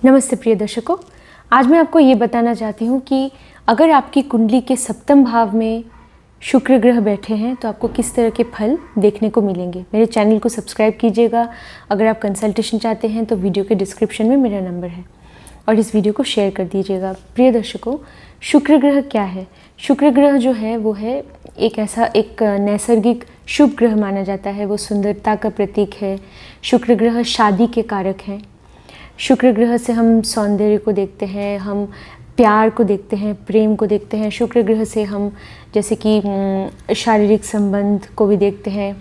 नमस्ते प्रिय दर्शकों, आज मैं आपको ये बताना चाहती हूँ कि अगर आपकी कुंडली के सप्तम भाव में शुक्र ग्रह बैठे हैं तो आपको किस तरह के फल देखने को मिलेंगे। मेरे चैनल को सब्सक्राइब कीजिएगा। अगर आप कंसल्टेशन चाहते हैं तो वीडियो के डिस्क्रिप्शन में मेरा नंबर है और इस वीडियो को शेयर कर दीजिएगा। प्रिय दर्शकों, शुक्र ग्रह क्या है? शुक्र ग्रह जो है वो है एक नैसर्गिक शुभ ग्रह माना जाता है। वो सुंदरता का प्रतीक है। शुक्र ग्रह शादी के कारक हैं। शुक्र ग्रह से हम सौंदर्य को देखते हैं, हम प्यार को देखते हैं, प्रेम को देखते हैं। शुक्र ग्रह से हम जैसे कि शारीरिक संबंध को भी देखते हैं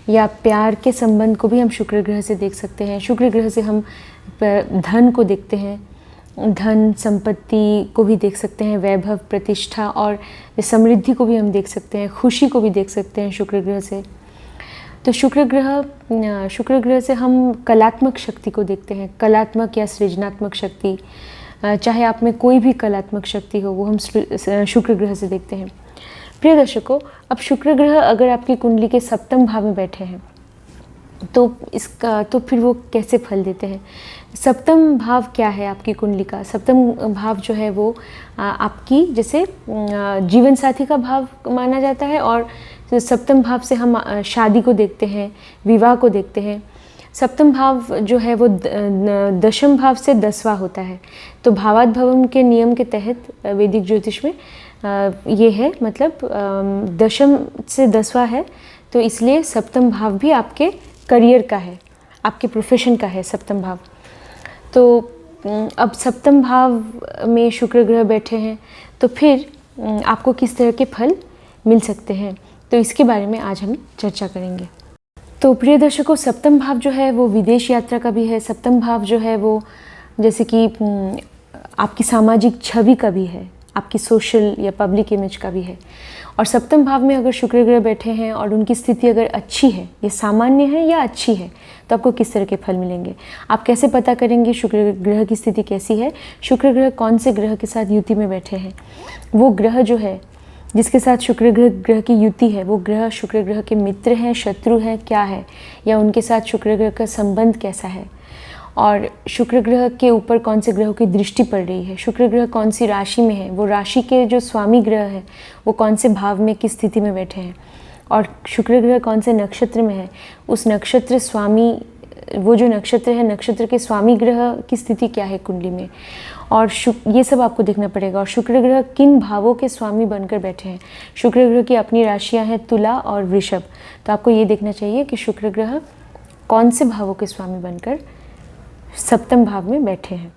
या प्यार के संबंध को भी हम शुक्र ग्रह से देख सकते हैं। शुक्र ग्रह से हम धन को देखते हैं, धन संपत्ति को भी देख सकते हैं, वैभव प्रतिष्ठा और समृद्धि को भी हम देख सकते हैं, खुशी को भी देख सकते हैं शुक्र ग्रह से। तो शुक्र ग्रह से हम कलात्मक शक्ति को देखते हैं, कलात्मक या सृजनात्मक शक्ति, चाहे आप में कोई भी कलात्मक शक्ति हो वो हम शुक्र ग्रह से देखते हैं। प्रिय दर्शकों, अब शुक्र ग्रह अगर आपकी कुंडली के सप्तम भाव में बैठे हैं तो फिर वो कैसे फल देते हैं? सप्तम भाव क्या है आपकी कुंडली का? सप्तम भाव जो है वो आपकी जैसे जीवन साथी का भाव माना जाता है और सप्तम भाव से हम शादी को देखते हैं, विवाह को देखते हैं। सप्तम भाव जो है वो दशम भाव से 10वां होता है। तो भावाद्भवम के नियम के तहत वैदिक ज्योतिष में ये है, मतलब दशम से 10वां है। तो इसलिए सप्तम भाव भी आपके करियर का है, आपके प्रोफेशन का है सप्तम भाव। तो अब सप्तम भाव में शुक्र ग्रह बैठे हैं तो फिर आपको किस तरह के फल मिल सकते हैं, तो इसके बारे में आज हम चर्चा करेंगे। तो प्रिय दर्शकों, सप्तम भाव जो है वो विदेश यात्रा का भी है। सप्तम भाव जो है वो जैसे कि आपकी सामाजिक छवि का भी है, आपकी सोशल या पब्लिक इमेज का भी है। और सप्तम भाव में अगर शुक्र ग्रह बैठे हैं और उनकी स्थिति अगर अच्छी है, ये सामान्य है या अच्छी है, तो आपको किस तरह के फल मिलेंगे? आप कैसे पता करेंगे शुक्र ग्रह की स्थिति कैसी है? शुक्र ग्रह कौन से ग्रह के साथ युति में बैठे हैं? वो ग्रह जो है जिसके साथ शुक्र ग्रह की युति है, वो ग्रह शुक्र ग्रह के मित्र हैं, शत्रु हैं, क्या है, या उनके साथ शुक्र ग्रह का संबंध कैसा है? और शुक्र ग्रह के ऊपर कौन से ग्रहों की दृष्टि पड़ रही है? शुक्र ग्रह कौन सी राशि में है? वो राशि के जो स्वामी ग्रह है वो कौन से भाव में, किस स्थिति में बैठे हैं? और शुक्र ग्रह कौन से नक्षत्र में है? उस नक्षत्र स्वामी, वो जो नक्षत्र है, नक्षत्र के स्वामी ग्रह की स्थिति क्या है कुंडली में? और ये सब आपको देखना पड़ेगा। और शुक्र ग्रह किन भावों के स्वामी बनकर बैठे हैं? शुक्र ग्रह की अपनी राशियां हैं तुला और वृषभ। तो आपको ये देखना चाहिए कि शुक्र ग्रह कौन से भावों के स्वामी बनकर सप्तम भाव में बैठे हैं।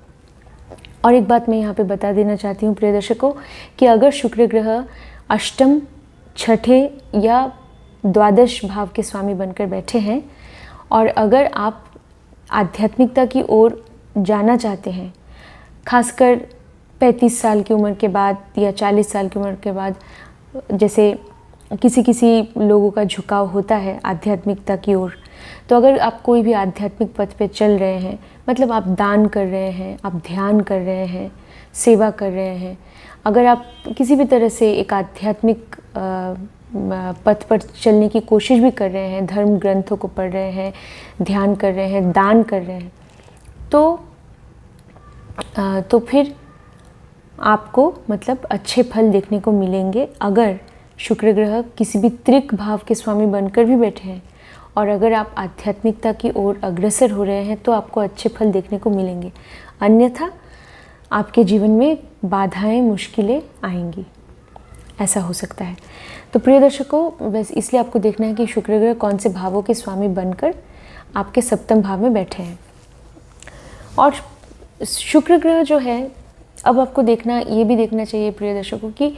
और एक बात मैं यहाँ पे बता देना चाहती हूँ प्रिय दर्शकों कि अगर शुक्र ग्रह अष्टम, छठे या द्वादश भाव के स्वामी बनकर बैठे हैं और अगर आप आध्यात्मिकता की ओर जाना चाहते हैं, खासकर 35 साल की उम्र के बाद या 40 साल की उम्र के बाद, जैसे किसी लोगों का झुकाव होता है आध्यात्मिकता की ओर, तो अगर आप कोई भी आध्यात्मिक पथ पे चल रहे हैं, मतलब आप दान कर रहे हैं, आप ध्यान कर रहे हैं, सेवा कर रहे हैं, अगर आप किसी भी तरह से एक आध्यात्मिक पथ पर चलने की कोशिश भी कर रहे हैं, धर्म ग्रंथों को पढ़ रहे हैं, ध्यान कर रहे हैं, दान कर रहे हैं, तो फिर आपको मतलब अच्छे फल देखने को मिलेंगे। अगर शुक्र ग्रह किसी भी त्रिक भाव के स्वामी बनकर भी बैठे हैं और अगर आप आध्यात्मिकता की ओर अग्रसर हो रहे हैं तो आपको अच्छे फल देखने को मिलेंगे। अन्यथा आपके जीवन में बाधाएं, मुश्किलें आएंगी, ऐसा हो सकता है। तो प्रिय दर्शकों, बस इसलिए आपको देखना है कि शुक्र ग्रह कौन से भावों के स्वामी बनकर आपके सप्तम भाव में बैठे हैं। और शुक्र ग्रह जो है, अब आपको ये भी देखना चाहिए प्रिय दर्शकों कि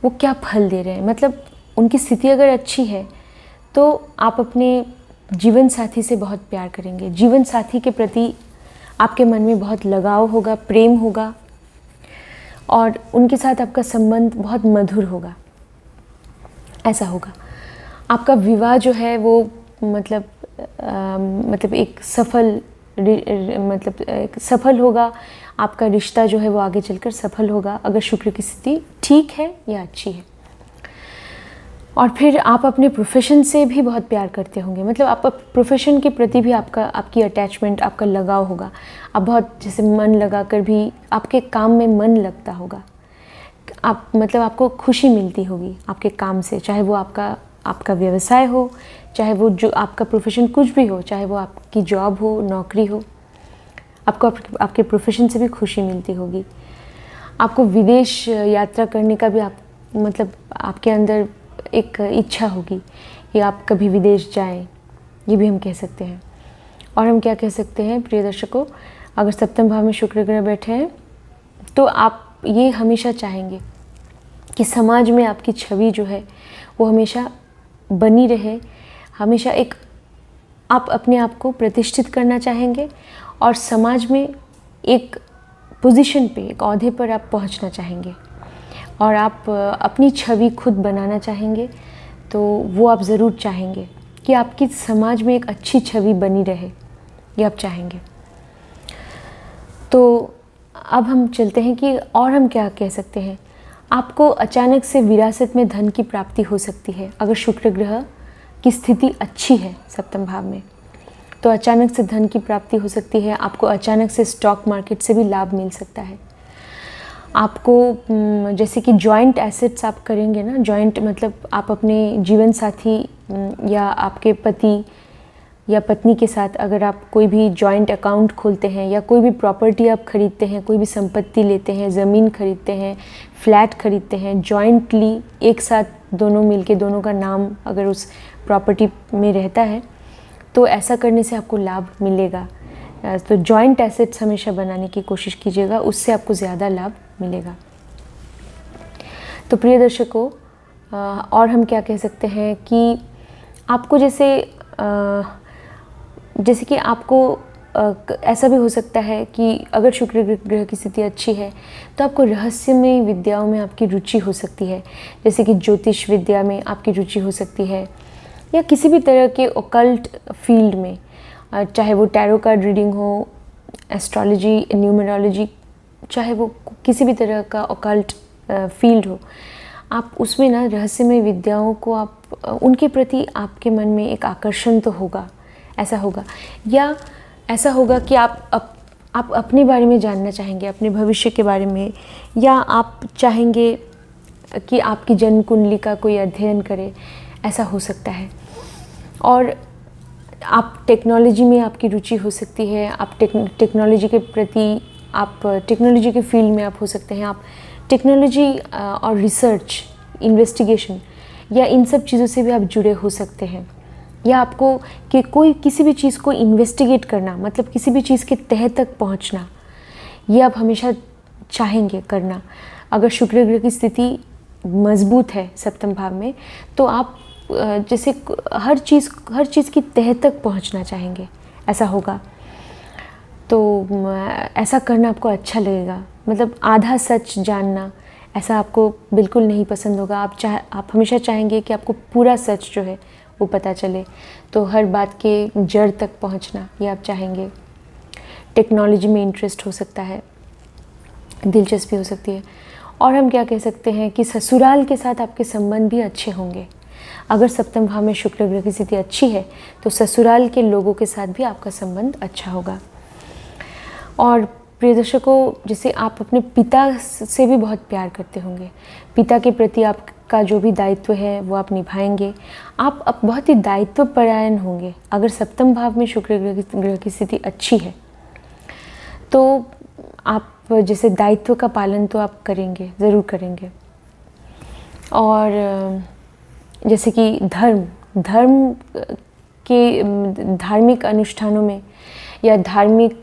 वो क्या फल दे रहे हैं। मतलब उनकी स्थिति अगर अच्छी है तो आप अपने जीवन साथी से बहुत प्यार करेंगे, जीवन साथी के प्रति आपके मन में बहुत लगाव होगा, प्रेम होगा और उनके साथ आपका संबंध बहुत मधुर होगा, ऐसा होगा। आपका विवाह जो है वो मतलब एक सफल होगा। आपका रिश्ता जो है वो आगे चलकर सफल होगा अगर शुक्र की स्थिति ठीक है या अच्छी है। और फिर आप अपने प्रोफेशन से भी बहुत प्यार करते होंगे, मतलब आप प्रोफेशन के प्रति भी आपकी अटैचमेंट, आपका लगाव होगा। आप बहुत जैसे मन लगा कर भी आपके काम में मन लगता होगा। आप मतलब आपको खुशी मिलती होगी आपके काम से, चाहे वो आपका व्यवसाय हो, चाहे वो जो आपका प्रोफेशन कुछ भी हो, चाहे वो आपकी जॉब हो, नौकरी हो, आपको आपके प्रोफेशन से भी खुशी मिलती होगी। आपको विदेश यात्रा करने का भी मतलब आपके अंदर एक इच्छा होगी कि आप कभी विदेश जाएं, ये भी हम कह सकते हैं। और हम क्या कह सकते हैं प्रिय दर्शकों, अगर सप्तम भाव में शुक्र ग्रह बैठे हैं तो आप ये हमेशा चाहेंगे कि समाज में आपकी छवि जो है वो हमेशा बनी रहे, हमेशा आप अपने आप को प्रतिष्ठित करना चाहेंगे और समाज में एक पोजीशन पे, एक ओहदे पर आप पहुंचना चाहेंगे और आप अपनी छवि खुद बनाना चाहेंगे। तो वो आप ज़रूर चाहेंगे कि आपकी समाज में एक अच्छी छवि बनी रहे, ये आप चाहेंगे। तो अब हम चलते हैं कि और हम क्या कह सकते हैं। आपको अचानक से विरासत में धन की प्राप्ति हो सकती है। अगर शुक्र ग्रह की स्थिति अच्छी है सप्तम भाव में, तो अचानक से धन की प्राप्ति हो सकती है। आपको अचानक से स्टॉक मार्केट से भी लाभ मिल सकता है। आपको जैसे कि जॉइंट एसेट्स आप करेंगे ना, जॉइंट मतलब आप अपने जीवन साथी या आपके पति या पत्नी के साथ अगर आप कोई भी जॉइंट अकाउंट खोलते हैं या कोई भी प्रॉपर्टी आप खरीदते हैं, कोई भी संपत्ति लेते हैं, ज़मीन खरीदते हैं, फ्लैट खरीदते हैं, जॉइंटली एक साथ दोनों मिलके, दोनों का नाम अगर उस प्रॉपर्टी में रहता है, तो ऐसा करने से आपको लाभ मिलेगा। तो जॉइंट एसेट्स हमेशा बनाने की कोशिश कीजिएगा, उससे आपको ज़्यादा लाभ मिलेगा। तो प्रिय दर्शकों, और हम क्या कह सकते हैं कि आपको जैसे कि आपको ऐसा भी हो सकता है कि अगर शुक्र ग्रह की स्थिति अच्छी है तो आपको रहस्यमय विद्याओं में आपकी रुचि हो सकती है। जैसे कि ज्योतिष विद्या में आपकी रुचि हो सकती है या किसी भी तरह के ओकल्ट फील्ड में, चाहे वो टैरो कार्ड रीडिंग हो, एस्ट्रोलॉजी, न्यूमरोलॉजी, चाहे वो किसी भी तरह का ओकल्ट फील्ड हो, आप उसमें ना रहस्यमय विद्याओं को आप उनके प्रति आपके मन में एक आकर्षण तो होगा, ऐसा होगा। या ऐसा होगा कि आप अपने बारे में जानना चाहेंगे, अपने भविष्य के बारे में, या आप चाहेंगे कि आपकी जन्म कुंडली का कोई अध्ययन करे, ऐसा हो सकता है। और आप टेक्नोलॉजी में आपकी रुचि हो सकती है, आप टेक्नोलॉजी के प्रति, आप टेक्नोलॉजी के फील्ड में आप हो सकते हैं। आप टेक्नोलॉजी और रिसर्च, इन्वेस्टिगेशन या इन सब चीज़ों से भी आप जुड़े हो सकते हैं। या आपको कि किसी भी चीज़ को इन्वेस्टिगेट करना, मतलब किसी भी चीज़ के तह तक पहुंचना, ये आप हमेशा चाहेंगे करना। अगर शुक्र ग्रह की स्थिति मजबूत है सप्तम भाव में, तो आप जैसे हर चीज़ की तह तक पहुंचना चाहेंगे, ऐसा होगा। तो ऐसा करना आपको अच्छा लगेगा। मतलब आधा सच जानना, ऐसा आपको बिल्कुल नहीं पसंद होगा। आप हमेशा चाहेंगे कि आपको पूरा सच जो है वो पता चले। तो हर बात के जड़ तक पहुंचना, ये आप चाहेंगे। टेक्नोलॉजी में इंटरेस्ट हो सकता है, दिलचस्पी हो सकती है। और हम क्या कह सकते हैं कि ससुराल के साथ आपके संबंध भी अच्छे होंगे। अगर सप्तम भाव में शुक्र ग्रह की स्थिति अच्छी है तो ससुराल के लोगों के साथ भी आपका संबंध अच्छा होगा। और प्रिय दर्शकों, जैसे आप अपने पिता से भी बहुत प्यार करते होंगे, पिता के प्रति आपका जो भी दायित्व है वो आप निभाएंगे। आप बहुत ही दायित्वपरायण होंगे। अगर सप्तम भाव में शुक्र ग्रह की स्थिति अच्छी है तो आप जैसे दायित्व का पालन तो आप करेंगे, ज़रूर करेंगे। और जैसे कि धर्म के धार्मिक अनुष्ठानों में या धार्मिक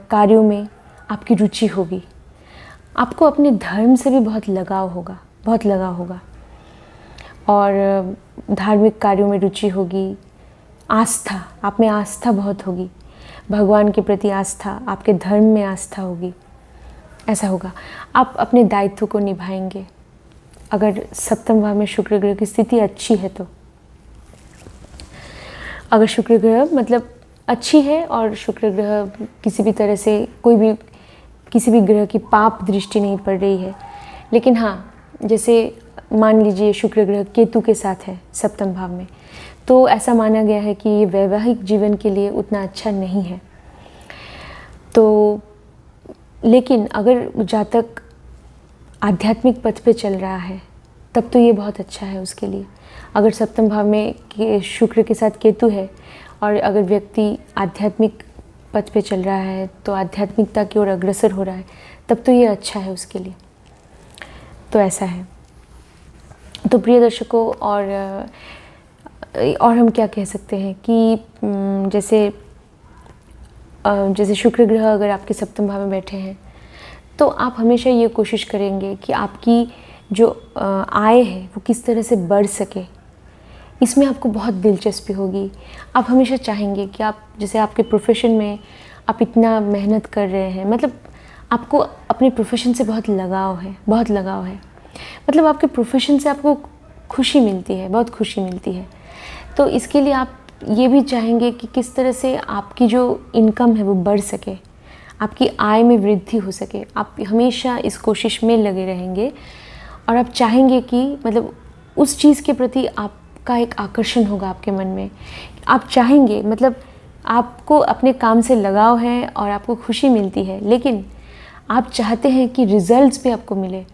कार्यों में आपकी रुचि होगी। आपको अपने धर्म से भी बहुत लगाव होगा और धार्मिक कार्यों में रुचि होगी। आस्था, आप में आस्था बहुत होगी, भगवान के प्रति आस्था, आपके धर्म में आस्था होगी, ऐसा होगा। आप अपने दायित्व को निभाएंगे अगर सप्तम भाव में शुक्र ग्रह की स्थिति अच्छी है तो। अगर शुक्र ग्रह मतलब अच्छी है और शुक्र ग्रह किसी भी तरह से किसी भी ग्रह की पाप दृष्टि नहीं पड़ रही है, लेकिन हाँ, जैसे मान लीजिए शुक्र ग्रह केतु के साथ है सप्तम भाव में, तो ऐसा माना गया है कि ये वैवाहिक जीवन के लिए उतना अच्छा नहीं है। तो लेकिन अगर जातक आध्यात्मिक पथ पे चल रहा है तब तो ये बहुत अच्छा है उसके लिए। अगर सप्तम भाव में शुक्र के साथ केतु है और अगर व्यक्ति आध्यात्मिक पथ पे चल रहा है, तो आध्यात्मिकता की ओर अग्रसर हो रहा है, तब तो ये अच्छा है उसके लिए। तो ऐसा है। तो प्रिय दर्शकों, और हम क्या कह सकते हैं कि जैसे शुक्र ग्रह अगर आपके सप्तम भाव में बैठे हैं, तो आप हमेशा ये कोशिश करेंगे कि आपकी जो आय है वो किस तरह से बढ़ सके, इसमें आपको बहुत दिलचस्पी होगी। आप हमेशा चाहेंगे कि आप जैसे आपके प्रोफेशन में आप इतना मेहनत कर रहे हैं, मतलब आपको अपने प्रोफेशन से बहुत लगाव है, मतलब आपके प्रोफेशन से आपको खुशी मिलती है, बहुत खुशी मिलती है। तो इसके लिए आप ये भी चाहेंगे कि किस तरह से आपकी जो इनकम है वो बढ़ सके, आपकी आय में वृद्धि हो सके। आप हमेशा इस कोशिश में लगे रहेंगे और आप चाहेंगे कि मतलब उस चीज़ के प्रति आपका एक आकर्षण होगा आपके मन में। आप चाहेंगे, मतलब आपको अपने काम से लगाव है और आपको खुशी मिलती है, लेकिन आप चाहते हैं कि रिजल्ट्स भी आपको मिले,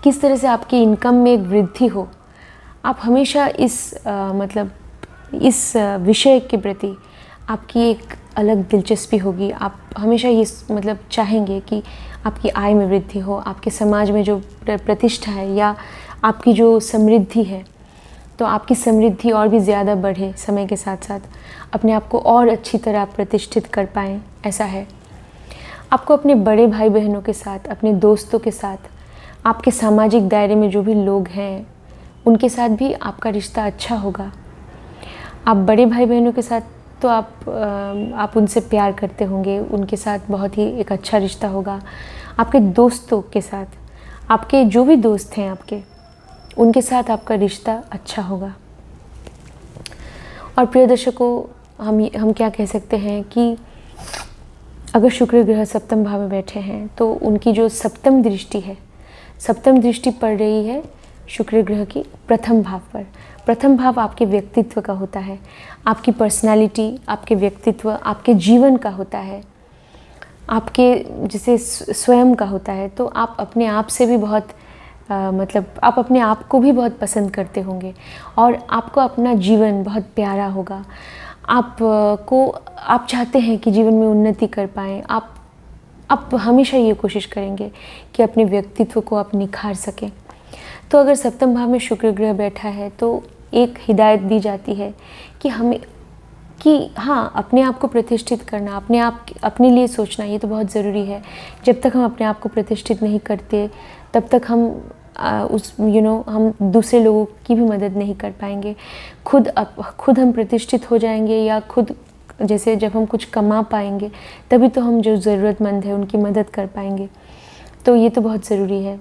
किस तरह से आपकी इनकम में एक वृद्धि हो। आप हमेशा इस विषय के प्रति आपकी एक अलग दिलचस्पी होगी। आप हमेशा ये चाहेंगे कि आपकी आय में वृद्धि हो, आपके समाज में जो प्रतिष्ठा है या आपकी जो समृद्धि है, तो आपकी समृद्धि और भी ज़्यादा बढ़े, समय के साथ साथ अपने आप को और अच्छी तरह प्रतिष्ठित कर पाएँ, ऐसा है। आपको अपने बड़े भाई बहनों के साथ, अपने दोस्तों के साथ, आपके सामाजिक दायरे में जो भी लोग हैं उनके साथ भी आपका रिश्ता अच्छा होगा। आप बड़े भाई बहनों के साथ तो आप उनसे प्यार करते होंगे, उनके साथ बहुत ही एक अच्छा रिश्ता होगा। आपके दोस्तों के साथ, आपके जो भी दोस्त हैं आपके, उनके साथ आपका रिश्ता अच्छा होगा। और प्रिय दर्शकों, हम क्या कह सकते हैं कि अगर शुक्र ग्रह सप्तम भाव में बैठे हैं तो उनकी जो सप्तम दृष्टि पड़ रही है शुक्र ग्रह की प्रथम भाव पर। प्रथम भाव आपके व्यक्तित्व का होता है, आपकी पर्सनालिटी, आपके व्यक्तित्व, आपके जीवन का होता है, आपके जैसे स्वयं का होता है। तो आप अपने आप से भी बहुत आप अपने आप को भी बहुत पसंद करते होंगे और आपको अपना जीवन बहुत प्यारा होगा। आप चाहते हैं कि जीवन में उन्नति कर पाएँ। आप हमेशा ये कोशिश करेंगे कि अपने व्यक्तित्व को आप निखार सकें। तो अगर सप्तम भाव में शुक्र ग्रह बैठा है तो एक हिदायत दी जाती है कि अपने आप को प्रतिष्ठित करना, अपने लिए सोचना, ये तो बहुत ज़रूरी है। जब तक हम अपने आप को प्रतिष्ठित नहीं करते तब तक हम हम दूसरे लोगों की भी मदद नहीं कर पाएंगे। खुद हम प्रतिष्ठित हो जाएंगे या खुद जैसे जब हम कुछ कमा पाएंगे तभी तो हम जो ज़रूरतमंद है उनकी मदद कर पाएंगे। तो ये तो बहुत ज़रूरी है।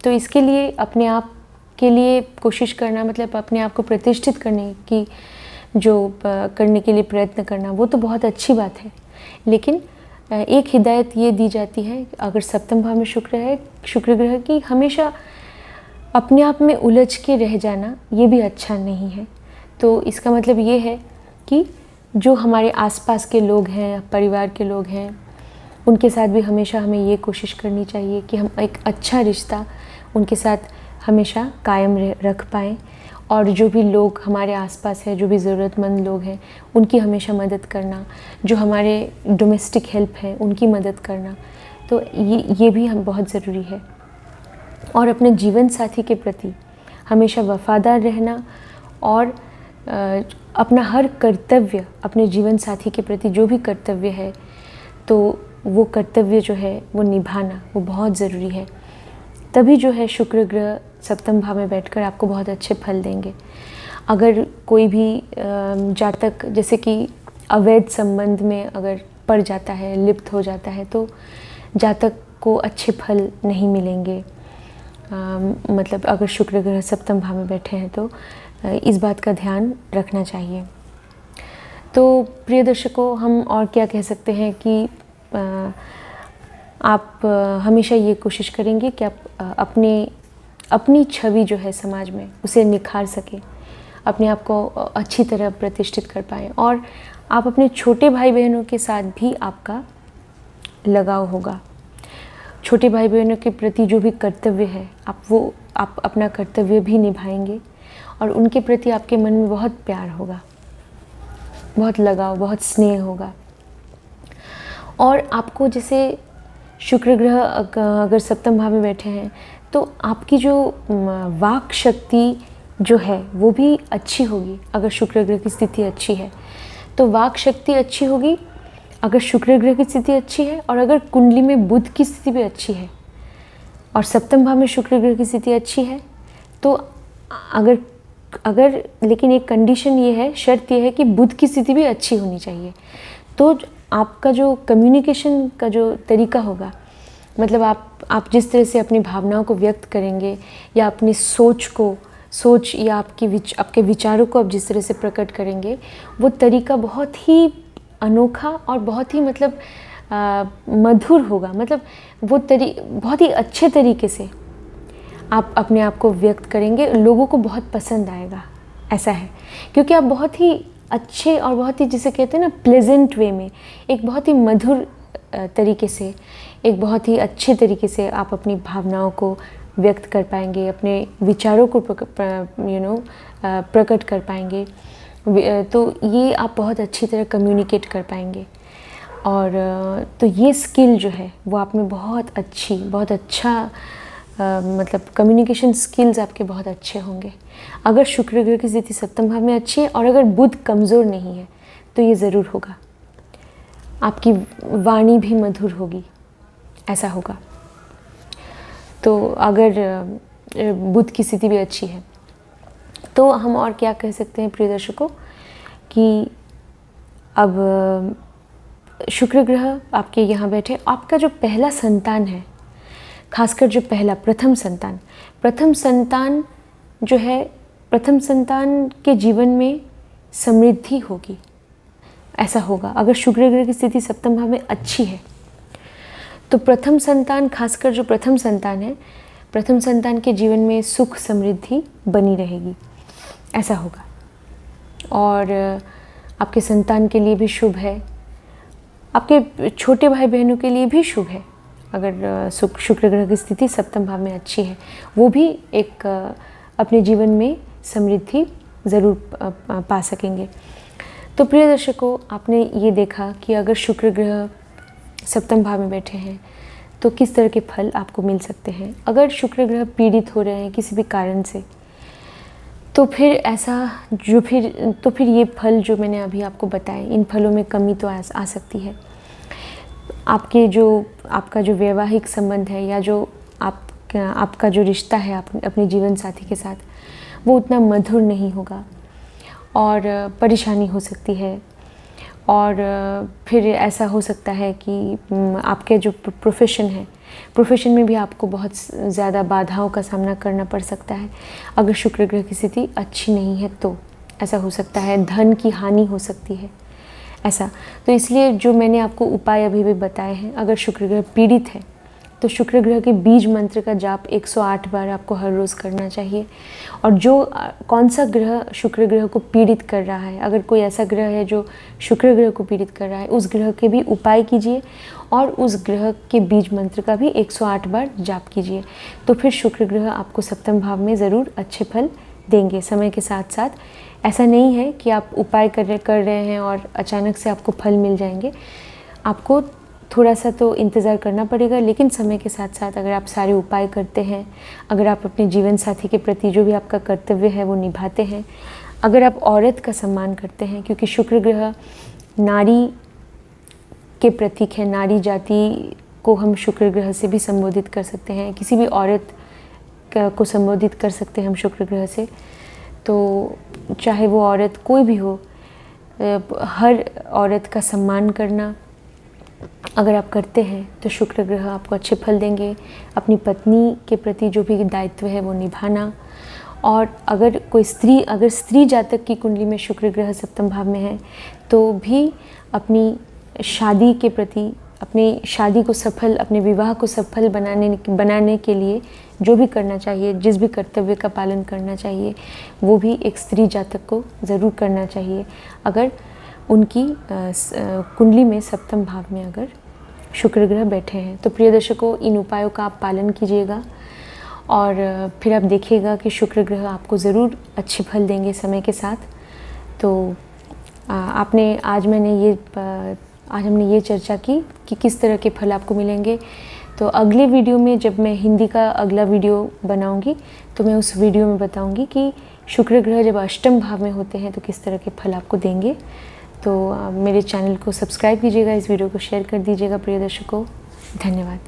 तो इसके लिए अपने आप के लिए कोशिश करना, मतलब अपने आप को प्रतिष्ठित करने के लिए प्रयत्न करना, वो तो बहुत अच्छी बात है। लेकिन एक हिदायत ये दी जाती है अगर सप्तम भाव में शुक्र ग्रह की, हमेशा अपने आप में उलझ के रह जाना ये भी अच्छा नहीं है। तो इसका मतलब ये है कि जो हमारे आसपास के लोग हैं, परिवार के लोग हैं, उनके साथ भी हमेशा हमें ये कोशिश करनी चाहिए कि हम एक अच्छा रिश्ता उनके साथ हमेशा कायम रख पाएँ। और जो भी लोग हमारे आसपास है, जो भी ज़रूरतमंद लोग हैं, उनकी हमेशा मदद करना, जो हमारे डोमेस्टिक हेल्प है उनकी मदद करना, तो ये भी हम बहुत ज़रूरी है। और अपने जीवन साथी के प्रति हमेशा वफ़ादार रहना और अपना हर कर्तव्य, अपने जीवन साथी के प्रति जो भी कर्तव्य है, तो वो कर्तव्य जो है वो निभाना, वो बहुत ज़रूरी है। तभी जो है शुक्र ग्रह सप्तम भाव में बैठकर आपको बहुत अच्छे फल देंगे। अगर कोई भी जातक जैसे कि अवैध संबंध में अगर पड़ जाता है, लिप्त हो जाता है, तो जातक को अच्छे फल नहीं मिलेंगे। मतलब अगर शुक्र ग्रह सप्तम भाव में बैठे हैं तो इस बात का ध्यान रखना चाहिए। तो प्रिय दर्शकों, हम और क्या कह सकते हैं कि आप हमेशा ये कोशिश करेंगे कि आप अपने अपनी छवि जो है समाज में उसे निखार सके, अपने आप को अच्छी तरह प्रतिष्ठित कर पाएँ। और आप अपने छोटे भाई बहनों के साथ भी आपका लगाव होगा। छोटे भाई बहनों के प्रति जो भी कर्तव्य है आप अपना कर्तव्य भी निभाएंगे और उनके प्रति आपके मन में बहुत प्यार होगा, बहुत लगाव, बहुत स्नेह होगा। और आपको जैसे शुक्र ग्रह अगर सप्तम भाव में बैठे हैं तो आपकी जो वाक शक्ति जो है वो भी अच्छी होगी। अगर शुक्र ग्रह की स्थिति अच्छी है तो वाक शक्ति अच्छी होगी, अगर शुक्र ग्रह की स्थिति अच्छी है। और अगर कुंडली में बुध की स्थिति भी अच्छी है और सप्तम भाव में शुक्र ग्रह की स्थिति अच्छी है तो अगर लेकिन एक कंडीशन ये है, शर्त ये है कि बुध की स्थिति भी अच्छी होनी चाहिए। तो आपका जो कम्युनिकेशन का जो तरीका होगा, मतलब आप जिस तरह से अपनी भावनाओं को व्यक्त करेंगे या अपनी सोच या आपके विचारों को आप जिस तरह से प्रकट करेंगे, वो तरीका बहुत ही अनोखा और बहुत ही मतलब मधुर होगा। मतलब वो बहुत ही अच्छे तरीके से आप अपने आप को व्यक्त करेंगे, लोगों को बहुत पसंद आएगा, ऐसा है। क्योंकि आप बहुत ही अच्छे और बहुत ही जिसे कहते हैं ना प्लेजेंट वे में, एक बहुत ही मधुर तरीके से, एक बहुत ही अच्छे तरीके से आप अपनी भावनाओं को व्यक्त कर पाएंगे, अपने विचारों को प्रकट कर पाएंगे। तो ये आप बहुत अच्छी तरह कम्युनिकेट कर पाएंगे। और तो ये स्किल जो है वो आप में बहुत अच्छा मतलब कम्युनिकेशन स्किल्स आपके बहुत अच्छे होंगे अगर शुक्र ग्रह की स्थिति सप्तम भाव में अच्छी है। और अगर बुध कमज़ोर नहीं है तो ये ज़रूर होगा, आपकी वाणी भी मधुर होगी, ऐसा होगा। तो अगर बुध की स्थिति भी अच्छी है तो हम और क्या कह सकते हैं प्रिय दर्शकों कि अब शुक्र ग्रह आपके यहाँ बैठे, आपका जो पहला संतान है, खासकर जो प्रथम संतान जो है, प्रथम संतान के जीवन में समृद्धि होगी, ऐसा होगा। अगर शुक्र ग्रह की स्थिति सप्तम भाव में अच्छी है तो प्रथम संतान, खासकर जो प्रथम संतान है, प्रथम संतान के जीवन में सुख समृद्धि बनी रहेगी, ऐसा होगा। और आपके संतान के लिए भी शुभ है, आपके छोटे भाई बहनों के लिए भी शुभ है। अगर शुक्र ग्रह की स्थिति सप्तम भाव में अच्छी है, वो भी एक अपने जीवन में समृद्धि ज़रूर पा सकेंगे। तो प्रिय दर्शकों, आपने ये देखा कि अगर शुक्र ग्रह सप्तम भाव में बैठे हैं तो किस तरह के फल आपको मिल सकते हैं। अगर शुक्र ग्रह पीड़ित हो रहे हैं किसी भी कारण से तो फिर ये फल जो मैंने अभी आपको बताए, इन फलों में कमी तो आ सकती है। आपका जो वैवाहिक संबंध है या जो आपका जो रिश्ता है अपने जीवन साथी के साथ, वो उतना मधुर नहीं होगा और परेशानी हो सकती है। और फिर ऐसा हो सकता है कि आपके जो प्रोफेशन में भी आपको बहुत ज़्यादा बाधाओं का सामना करना पड़ सकता है। अगर शुक्र ग्रह की स्थिति अच्छी नहीं है तो ऐसा हो सकता है, धन की हानि हो सकती है, ऐसा। तो इसलिए जो मैंने आपको उपाय अभी भी बताए हैं, अगर शुक्र ग्रह पीड़ित है तो शुक्र ग्रह के बीज मंत्र का जाप 108 बार आपको हर रोज़ करना चाहिए। और जो कौन सा ग्रह शुक्र ग्रह को पीड़ित कर रहा है, अगर कोई ऐसा ग्रह है जो शुक्र ग्रह को पीड़ित कर रहा है, उस ग्रह के भी उपाय कीजिए और उस ग्रह के बीज मंत्र का भी 108 बार जाप कीजिए। तो फिर शुक्र ग्रह आपको सप्तम भाव में ज़रूर अच्छे फल देंगे समय के साथ साथ। ऐसा नहीं है कि आप उपाय कर रहे हैं और अचानक से आपको फल मिल जाएंगे। आपको थोड़ा सा तो इंतज़ार करना पड़ेगा, लेकिन समय के साथ साथ अगर आप सारे उपाय करते हैं, अगर आप अपने जीवन साथी के प्रति जो भी आपका कर्तव्य है वो निभाते हैं, अगर आप औरत का सम्मान करते हैं, क्योंकि शुक्र ग्रह नारी के प्रतीक है, नारी जाति को हम शुक्र ग्रह से भी संबोधित कर सकते हैं, किसी भी औरत को संबोधित कर सकते हैं हम शुक्र ग्रह से। तो चाहे वो औरत कोई भी हो, हर औरत का सम्मान करना अगर आप करते हैं तो शुक्र ग्रह आपको अच्छे फल देंगे। अपनी पत्नी के प्रति जो भी दायित्व है वो निभाना। और अगर स्त्री जातक की कुंडली में शुक्र ग्रह सप्तम भाव में है तो भी अपनी शादी के प्रति अपनी शादी को सफल, अपने विवाह को सफल बनाने के लिए जो भी करना चाहिए, जिस भी कर्तव्य का पालन करना चाहिए, वो भी एक स्त्री जातक को ज़रूर करना चाहिए। अगर उनकी कुंडली में सप्तम भाव में अगर शुक्र ग्रह बैठे हैं तो प्रिय दर्शकों, इन उपायों का आप पालन कीजिएगा और फिर आप देखिएगा कि शुक्र ग्रह आपको ज़रूर अच्छे फल देंगे समय के साथ। तो आज हमने ये चर्चा की कि किस तरह के फल आपको मिलेंगे। तो अगले वीडियो में जब मैं हिंदी का अगला वीडियो बनाऊंगी तो मैं उस वीडियो में बताऊंगी कि शुक्र ग्रह जब अष्टम भाव में होते हैं तो किस तरह के फल आपको देंगे। तो मेरे चैनल को सब्सक्राइब कीजिएगा, इस वीडियो को शेयर कर दीजिएगा प्रिय दर्शकों। धन्यवाद।